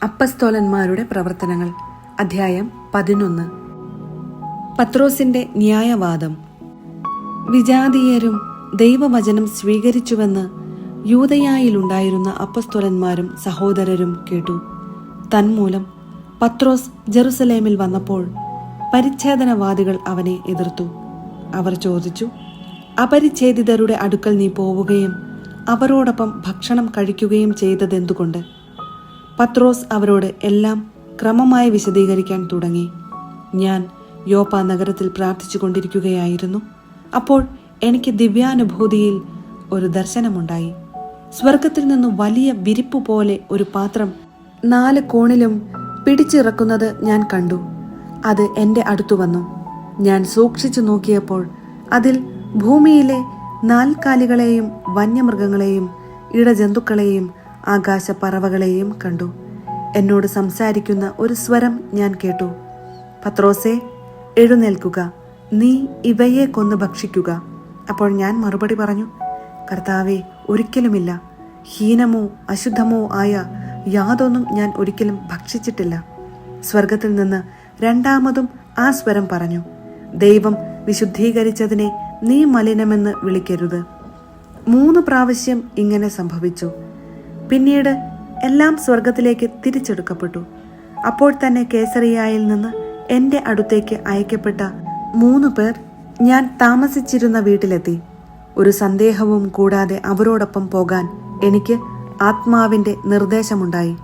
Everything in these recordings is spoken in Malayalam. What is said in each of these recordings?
അപ്പസ്തോലന്മാരുടെ പ്രവർത്തനങ്ങൾ അധ്യായം 11. പത്രോസിന്റെ ന്യായവാദം. വിജാതീയരും ദൈവവചനം സ്വീകരിച്ചുവെന്ന് യൂദയായിലുണ്ടായിരുന്ന അപ്പസ്തോലന്മാരും സഹോദരരും കേട്ടു. തന്മൂലം പത്രോസ് ജെറുസലേമിൽ വന്നപ്പോൾ പരിച്ഛേദനവാദികൾ അവനെ എതിർത്തു. അവർ ചോദിച്ചു, അപരിച്ഛേദിതരുടെ അടുക്കൽ നീ പോവുകയും അവരോടൊപ്പം ഭക്ഷണം കഴിക്കുകയും ചെയ്തതെന്തുകൊണ്ട്? പത്രോസ് അവരോട് എല്ലാം ക്രമമായി വിശദീകരിക്കാൻ തുടങ്ങി. ഞാൻ യോപ്പ നഗരത്തിൽ പ്രാർത്ഥിച്ചു കൊണ്ടിരിക്കുകയായിരുന്നു. അപ്പോൾ എനിക്ക് ദിവ്യാനുഭൂതിയിൽ ഒരു ദർശനമുണ്ടായി. സ്വർഗത്തിൽ നിന്നും വലിയ വിരിപ്പു പോലെ ഒരു പാത്രം 4 കോണിലും പിടിച്ചിറക്കുന്നത് ഞാൻ കണ്ടു. അത് എൻ്റെ അടുത്തു വന്നു. ഞാൻ സൂക്ഷിച്ചു നോക്കിയപ്പോൾ അതിൽ ഭൂമിയിലെ 4 കാലികളെയും വന്യമൃഗങ്ങളെയും ഇഴജന്തുക്കളെയും ആകാശപ്പറവകളെയും കണ്ടു. എന്നോട് സംസാരിക്കുന്ന ഒരു സ്വരം ഞാൻ കേട്ടു. പത്രോസേ, എഴുന്നേൽക്കുക, നീ ഇവയെ കൊന്ന് ഭക്ഷിക്കുക. അപ്പോൾ ഞാൻ മറുപടി പറഞ്ഞു, കർത്താവേ, ഒരിക്കലുമില്ല. ഹീനമോ അശുദ്ധമോ ആയ യാതൊന്നും ഞാൻ ഒരിക്കലും ഭക്ഷിച്ചിട്ടില്ല. സ്വർഗത്തിൽ നിന്ന് രണ്ടാമതും ആ സ്വരം പറഞ്ഞു, ദൈവം വിശുദ്ധീകരിച്ചതിനെ നീ മലിനമെന്ന് വിളിക്കരുത്. 3 പ്രാവശ്യം ഇങ്ങനെ സംഭവിച്ചു. പിന്നീട് എല്ലാം സ്വർഗത്തിലേക്ക് തിരിച്ചെടുക്കപ്പെട്ടു. അപ്പോൾ തന്നെ കേസറിയായിൽ നിന്ന് എൻ്റെ അടുത്തേക്ക് അയക്കപ്പെട്ട 3 പേർ ഞാൻ താമസിച്ചിരുന്ന വീട്ടിലെത്തി. ഒരു സന്ദേഹവും കൂടാതെ അവരോടൊപ്പം പോകാൻ എനിക്ക് ആത്മാവിൻ്റെ നിർദ്ദേശമുണ്ടായി.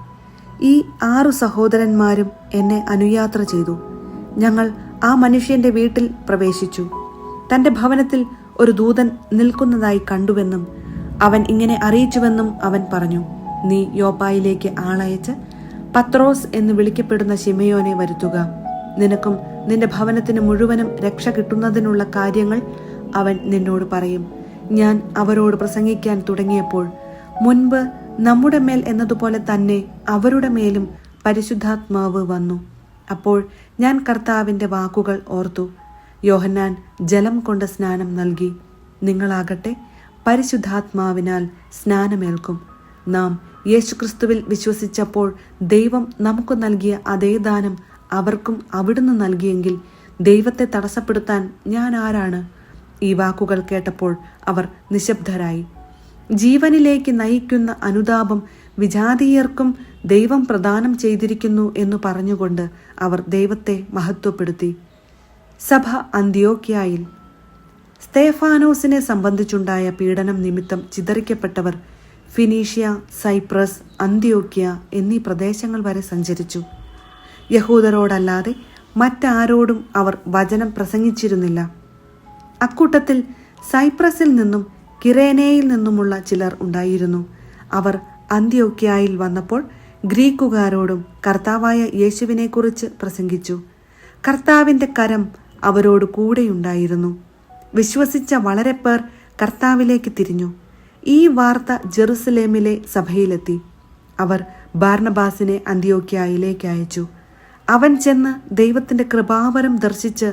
ഈ 6 സഹോദരന്മാരും എന്നെ അനുയാത്ര ചെയ്തു. ഞങ്ങൾ ആ മനുഷ്യന്റെ വീട്ടിൽ പ്രവേശിച്ചു. തന്റെ ഭവനത്തിൽ ഒരു ദൂതൻ നിൽക്കുന്നതായി കണ്ടുവെന്നും അവൻ ഇങ്ങനെ അറിയിച്ചുവെന്നും അവൻ പറഞ്ഞു, നീ യോപ്പായിലേക്ക് ആളയച്ച് പത്രോസ് എന്ന് വിളിക്കപ്പെടുന്ന ശിമയോനെ വരുത്തുക. നിനക്കും നിന്റെ ഭവനത്തിന് മുഴുവനും രക്ഷ കിട്ടുന്നതിനുള്ള കാര്യങ്ങൾ അവൻ നിന്നോട് പറയും. ഞാൻ അവരോട് പ്രസംഗിക്കാൻ തുടങ്ങിയപ്പോൾ മുൻപ് നമ്മുടെ മേൽ എന്നതുപോലെ തന്നെ അവരുടെ മേലും പരിശുദ്ധാത്മാവ് വന്നു. അപ്പോൾ ഞാൻ കർത്താവിന്റെ വാക്കുകൾ ഓർത്തു. യോഹന്നാൻ ജലം കൊണ്ട് സ്നാനം നൽകി. നിങ്ങളാകട്ടെ പരിശുദ്ധാത്മാവിനാൽ സ്നാനമേൽക്കും. നാം യേശുക്രിസ്തുവിൽ വിശ്വസിച്ചപ്പോൾ ദൈവം നമുക്ക് നൽകിയ അതേ ദാനം അവർക്കും അവിടുന്ന് നൽകിയെങ്കിൽ ദൈവത്തെ തടസ്സപ്പെടുത്താൻ ഞാൻ ആരാണ്? ഈ വാക്കുകൾ കേട്ടപ്പോൾ അവർ നിശബ്ദരായി. ജീവനിലേക്ക് നയിക്കുന്ന അനുതാപം വിജാതീയർക്കും ദൈവം പ്രദാനം ചെയ്തിരിക്കുന്നു എന്ന് പറഞ്ഞുകൊണ്ട് അവർ ദൈവത്തെ മഹത്വപ്പെടുത്തി. സഭ അന്ത്യോക്യായിൽ. സ്തേഫാനോസിനെ സംബന്ധിച്ചുണ്ടായ പീഡനം നിമിത്തം ചിതറിക്കപ്പെട്ടവർ ഫിനീഷ്യ, സൈപ്രസ്, അന്ത്യോക്യ എന്നീ പ്രദേശങ്ങൾ വരെ സഞ്ചരിച്ചു. യഹൂദരോടല്ലാതെ മറ്റാരോടും അവർ വചനം പ്രസംഗിച്ചിരുന്നില്ല. അക്കൂട്ടത്തിൽ സൈപ്രസിൽ നിന്നും കിരേനയിൽ നിന്നുമുള്ള ചിലർ ഉണ്ടായിരുന്നു. അവർ അന്ത്യോക്യായിൽ വന്നപ്പോൾ ഗ്രീക്കുകാരോടും കർത്താവായ യേശുവിനെക്കുറിച്ച് പ്രസംഗിച്ചു. കർത്താവിന്റെ കരം അവരോട് കൂടെയുണ്ടായിരുന്നു. വിശ്വസിച്ച വളരെ പേർ കർത്താവിലേക്ക് തിരിഞ്ഞു. ഈ വാർത്ത ജെറുസലേമിലെ സഭയിലെത്തി. അവർ ബാർനബാസിനെ അന്ത്യോക്യായിലേക്ക് അയച്ചു. അവൻ ചെന്ന് ദൈവത്തിന്റെ കൃപാവരം ദർശിച്ച്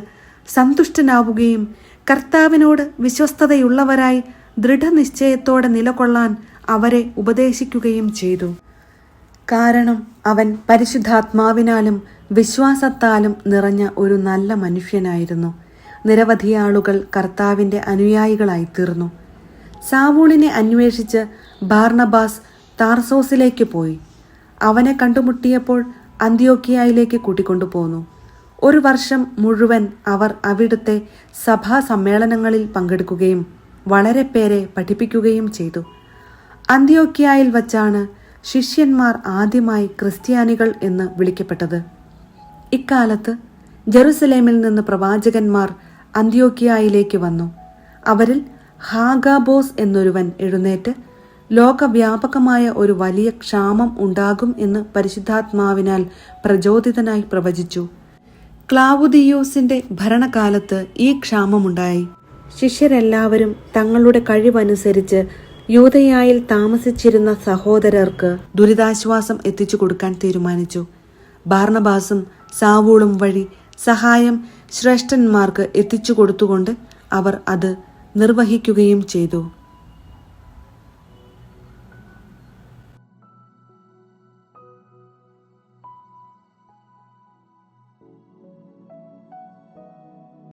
സന്തുഷ്ടനാവുകയും കർത്താവിനോട് വിശ്വസ്തതയുള്ളവരായി ദൃഢനിശ്ചയത്തോടെ നിലകൊള്ളാൻ അവരെ ഉപദേശിക്കുകയും ചെയ്തു. കാരണം അവൻ പരിശുദ്ധാത്മാവിനാലും വിശ്വാസത്താലും നിറഞ്ഞ ഒരു നല്ല മനുഷ്യനായിരുന്നു. നിരവധി ആളുകൾ കർത്താവിന്റെ അനുയായികളായി തീർന്നു. സാവൂളിനെ അന്വേഷിച്ച് ബാർനബാസ് താർസോസിലേക്ക് പോയി. അവനെ കണ്ടുമുട്ടിയപ്പോൾ അന്ത്യോക്യായിലേക്ക് കൂട്ടിക്കൊണ്ടുപോന്നു. 1 വർഷം മുഴുവൻ അവർ അവിടുത്തെ സഭാ സമ്മേളനങ്ങളിൽ പങ്കെടുക്കുകയും വളരെ പേരെ പഠിപ്പിക്കുകയും ചെയ്തു. അന്ത്യോക്യായിൽ വച്ചാണ് ശിഷ്യന്മാർ ആദ്യമായി ക്രിസ്ത്യാനികൾ എന്ന് വിളിക്കപ്പെട്ടത്. ഇക്കാലത്ത് ജെറുസലേമിൽ നിന്ന് പ്രവാചകന്മാർ അന്ത്യോക്യായിലേക്ക് വന്നു. അവരിൽ ഹാഗാബോസ് എന്നൊരുവൻ എഴുന്നേറ്റ് ലോകവ്യാപകമായ ഒരു വലിയ ക്ഷാമം ഉണ്ടാകും എന്ന് പരിശുദ്ധാത്മാവിനാൽ പ്രചോദിതനായി പ്രവചിച്ചു. ക്ലാവുദിയൂസിന്റെ ഭരണകാലത്ത് ഈ ക്ഷാമമുണ്ടായി. ശിഷ്യരെല്ലാവരും തങ്ങളുടെ കഴിവനുസരിച്ച് യൂദയായിൽ താമസിച്ചിരുന്ന സഹോദരർക്ക് ദുരിതാശ്വാസം എത്തിച്ചു കൊടുക്കാൻ തീരുമാനിച്ചു. ബാർനബാസും സാവൂളും വഴി സഹായം ശ്രേഷ്ഠന്മാർക്ക് എത്തിച്ചു കൊടുത്തുകൊണ്ട് അവർ അത് നിർവഹിക്കുകയും ചെയ്തു.